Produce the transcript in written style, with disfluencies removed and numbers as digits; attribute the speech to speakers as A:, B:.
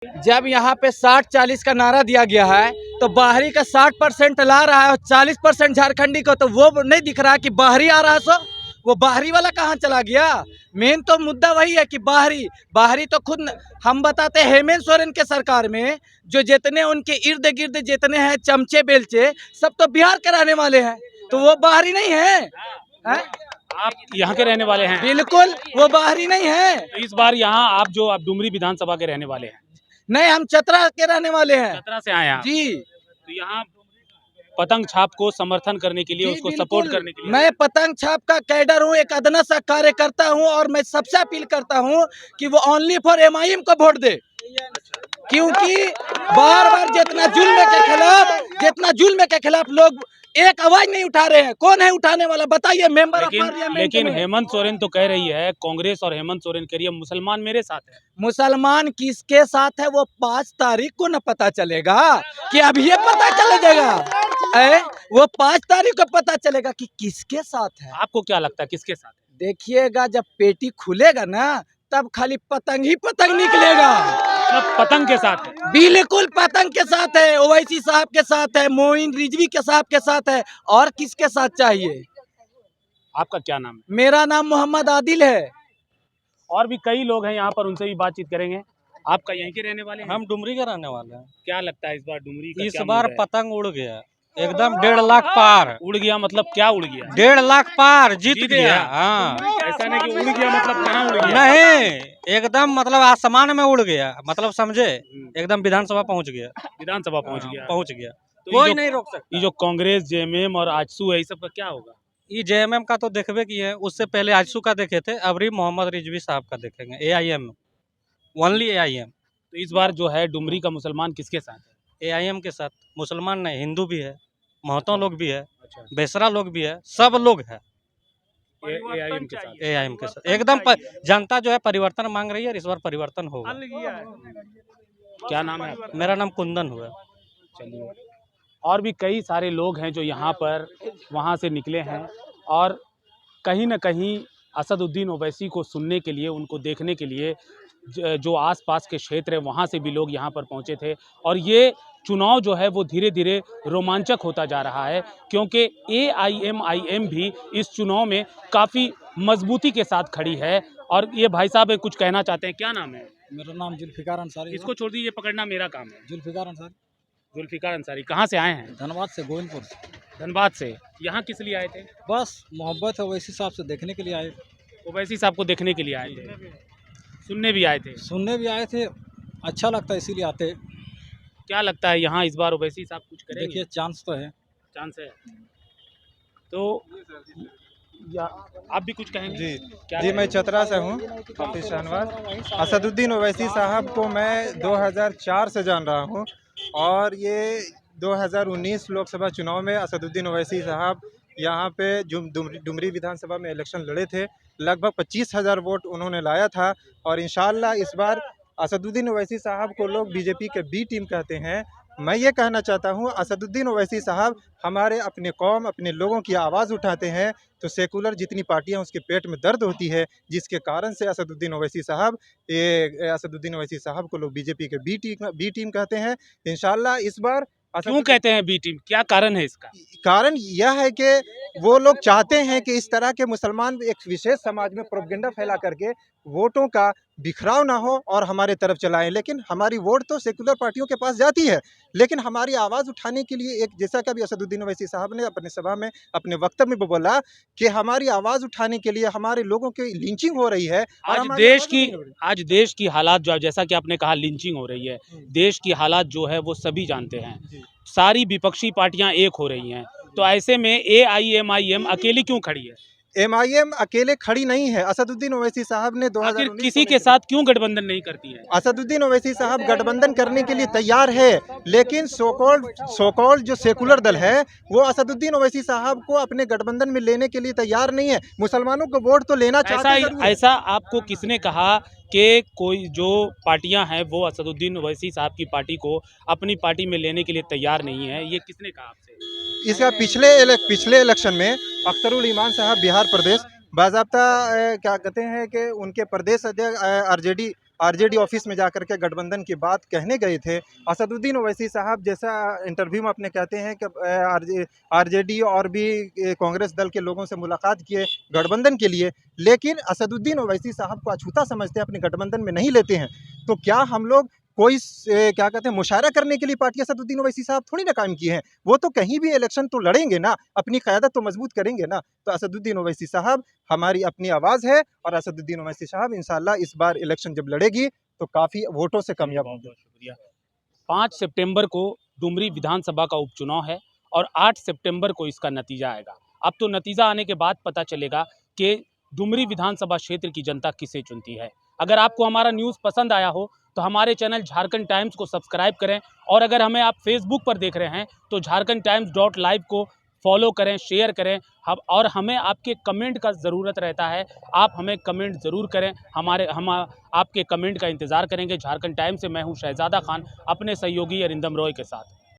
A: जब यहाँ पे 60-40 का नारा दिया गया है तो बाहरी का 60% ला रहा है और 40% झारखंडी को, तो वो नहीं दिख रहा कि बाहरी आ रहा है। सो वो बाहरी वाला कहाँ चला गया? मेन तो मुद्दा वही है कि बाहरी तो खुद हम बताते हैं। हेमंत सोरेन के सरकार में जो जितने उनके इर्द गिर्द जितने हैं चमचे बेलचे, सब तो बिहार के रहने वाले हैं, तो वो बाहरी नहीं है।
B: आप यहाँ के रहने वाले हैं?
A: बिल्कुल, वो बाहरी नहीं है।
B: तो इस बार यहाँ आप डुमरी विधानसभा के रहने वाले हैं?
A: नहीं, हम चतरा के रहने वाले हैं।
B: चतरा से आए हैं
A: जी।
B: तो यहाँ पतंग छाप को समर्थन करने के लिए, उसको सपोर्ट करने के लिए
A: मैं पतंग छाप का कैडर हूँ, एक अदना सा कार्यकर्ता हूँ, और मैं सबसे अपील करता हूँ कि वो ओनली फॉर MIM को वोट दे, क्योंकि बार बार जितना जुल्म के खिलाफ लोग एक आवाज नहीं उठा रहे हैं। कौन है उठाने वाला, बताइए मेंबर ऑफ पार्लियामेंट।
B: लेकिन हेमंत सोरेन तो कह रही है, कांग्रेस और हेमंत सोरेन कह रही है मुसलमान मेरे साथ है।
A: मुसलमान किसके साथ है वो 5 तारीख को न पता चलेगा कि अब ये पता चल जाएगा। वो 5 तारीख को पता चलेगा कि किसके साथ है।
B: आपको क्या लगता है किसके साथ है?
A: देखिएगा, जब पेटी खुलेगा ना तब खाली पतंग ही पतंग निकलेगा।
B: पतंग के साथ है?
A: बिल्कुल पतंग के साथ है, ओवैसी साहब के साथ है, मोइन रिजवी के साहब के साथ है, और किसके साथ चाहिए?
B: आपका क्या नाम है?
A: मेरा नाम मोहम्मद आदिल है।
B: और भी कई लोग हैं यहाँ पर, उनसे भी बातचीत करेंगे। आपका यहीं के रहने वाले हैं?
C: हम डुमरी के रहने वाले हैं।
B: क्या लगता है इस बार डुमरी का
C: इस
B: क्या
C: बार
B: मूड है?
C: पतंग उड़ गया एकदम 1.5 लाख पार।
B: उड़ गया मतलब क्या उड़ गया?
C: 1.5 लाख पार जीत
B: जीत
C: गया।
B: गया।
C: हाँ,
B: ऐसा नहीं कि उड़ गया मतलब कहाँ उड़ गया?
C: नहीं एकदम मतलब आसमान में उड़ गया, मतलब समझे, एकदम विधानसभा पहुंच गया।
B: विधानसभा पहुंच गया।
C: पहुंच गया,
B: तो
C: कोई नहीं रोक सकता।
B: ये जो कांग्रेस, JMM और आजसू है, ये सब का क्या होगा?
C: ये JMM का तो देखबे किए हैं, उससे पहले आजसू का देखे थे, अबरी मोहम्मद रिजवी साहब का देखेंगे। AIM, only AIM।
B: तो इस बार जो है डुमरी का मुसलमान किसके साथ है?
C: AIM के साथ। मुसलमान नहीं, हिंदू भी है, महतो लोग भी है,
B: अच्छा,
C: बेसरा लोग भी है, सब लोग है
B: AIM के साथ।
C: AIM के साथ। एकदम जनता जो है परिवर्तन मांग रही है, इस बार परिवर्तन होगा।
B: क्या नाम है आपका?
C: मेरा नाम कुंदन हुआ।
B: चलिए, और भी कई सारे लोग हैं जो यहाँ पर वहाँ से निकले हैं, और कहीं ना कहीं असदुद्दीन ओवैसी को सुनने के लिए, उनको देखने के लिए जो आसपास के क्षेत्र है वहाँ से भी लोग यहाँ पर पहुँचे थे। और ये चुनाव जो है वो धीरे धीरे रोमांचक होता जा रहा है, क्योंकि AIMIM भी इस चुनाव में काफ़ी मजबूती के साथ खड़ी है। और ये भाई साहब कुछ कहना चाहते हैं। क्या नाम है?
D: मेरा नाम जुल्फिकार अंसारी।
B: इसको छोड़ दीजिए, ये पकड़ना मेरा काम है।
D: जुल्फिकार अंसारी।
B: जुल्फिकार अंसारी कहाँ से आए हैं?
D: धनबाद से, गोविंदपुर से।
B: धनबाद से। यहाँ किस लिए आए थे?
D: बस मोहब्बत है ओवैसी साहब से देखने के लिए आए।
B: ओवैसी साहब को देखने के लिए आए थे, सुनने भी आए थे?
D: सुनने भी आए थे, अच्छा लगता है इसीलिए आते।
B: क्या लगता है यहाँ इस बार ओवैसी साहब कुछ करेंगे?
D: देखिए चांस तो है।
B: चांस है तो या आप भी कुछ कहेंगे?
E: जी, मैं चतरा से हूँ, हाफिज शहनवाज। असदुद्दीन ओवैसी साहब को मैं 2004 से जान रहा हूँ, और ये 2019 लोकसभा चुनाव में असदुद्दीन ओवैसी साहब यहाँ पे डुमरी विधानसभा में इलेक्शन लड़े थे। लगभग 25,000 वोट उन्होंने लाया था, और इंशाल्लाह इस बार असदुद्दीन ओवैसी साहब को लोग BJP के B टीम कहते हैं। मैं ये कहना चाहता हूँ, असदुद्दीन ओवैसी साहब हमारे अपने कौम, अपने लोगों की आवाज़ उठाते हैं, तो सेकुलर जितनी पार्टियां उसके पेट में दर्द होती है, जिसके कारण से असदुद्दीन ओवैसी साहब को लोग BJP के बी टीम कहते हैं। इंशाल्लाह इस बार
B: क्यों कहते हैं B टीम? क्या कारण है इसका?
E: कारण यह है कि वो लोग चाहते हैं कि इस तरह के मुसलमान एक विशेष समाज में प्रोपेगेंडा फैला करके वोटों का बिखराव ना हो और हमारे तरफ चलाएं। लेकिन हमारी वोट तो सेकुलर पार्टियों के पास जाती है, लेकिन हमारी आवाज़ उठाने के लिए एक, जैसा कि अभी असदुद्दीन ओवैसी साहब ने अपने सभा में, अपने वक्तव्य में बोला कि हमारी आवाज़ उठाने के लिए हमारे लोगों की लिंचिंग हो रही है।
B: आज देश की हालात जो, जैसा कि आपने कहा लिंचिंग हो रही है, देश की हालात जो है वो सभी जानते हैं। सारी विपक्षी पार्टियां एक हो रही हैं, तो ऐसे में AIMIM अकेली क्यों खड़ी है?
E: MIM अकेले खड़ी नहीं है। असदुद्दीन ओवैसी साहब ने 2019
B: किसी के साथ क्यों गठबंधन नहीं करती है?
E: असदुद्दीन ओवैसी साहब गठबंधन करने के लिए तैयार है, लेकिन सोकॉल्ड जो सेकुलर दल है वो असदुद्दीन ओवैसी साहब को अपने गठबंधन में लेने के लिए तैयार नहीं है। मुसलमानों को वोट तो लेना चाहते हैं।
B: ऐसा आपको किसने कहा कि कोई जो पार्टियां हैं वो असदुद्दीन ओवैसी साहब की पार्टी को अपनी पार्टी में लेने के लिए तैयार नहीं है? ये किसने कहा आपसे?
E: इसका पिछले इलेक्शन में अख्तरुल ईमान साहब बिहार प्रदेश बाज़ाब्ता क्या कहते हैं कि उनके प्रदेश अध्यक्ष RJD आरजेडी ऑफिस में जाकर के गठबंधन की बात कहने गए थे। असदुद्दीन ओवैसी साहब जैसा इंटरव्यू में अपने कहते हैं कि आरजेडी और भी कांग्रेस दल के लोगों से मुलाकात किए गठबंधन के लिए, लेकिन असदुद्दीन ओवैसी साहब को अछूता समझते हैं, अपने गठबंधन में नहीं लेते हैं। तो क्या हम लोग कोई क्या कहते हैं मुशायरा करने के लिए पार्टी असदुद्दीन ओवैसी साहब थोड़ी ना कायम किए हैं। वो तो कहीं भी इलेक्शन तो लड़ेंगे ना, अपनी क़यादत तो मजबूत करेंगे ना। तो असदुद्दीन ओवैसी साहब हमारी अपनी आवाज़ है, और असदुद्दीन ओवैसी साहब इंशाल्लाह इस बार इलेक्शन जब लड़ेगी तो काफ़ी वोटों से कामयाब होंगे।
B: शुक्रिया। 5 सितंबर को डुमरी विधानसभा का उपचुनाव है और 8 सितंबर को इसका नतीजा आएगा। अब तो नतीजा आने के बाद पता चलेगा कि डुमरी विधानसभा क्षेत्र की जनता किसे चुनती है। अगर आपको हमारा न्यूज़ पसंद आया हो तो हमारे चैनल झारखंड टाइम्स को सब्सक्राइब करें, और अगर हमें आप फेसबुक पर देख रहे हैं तो jharkhandtimes.live को फॉलो करें, शेयर करें। और हमें आपके कमेंट का ज़रूरत रहता है, आप हमें कमेंट ज़रूर करें। हम आपके कमेंट का इंतज़ार करेंगे। झारखंड टाइम्स से मैं हूं शहजादा खान, अपने सहयोगी अरिंदम रॉय के साथ।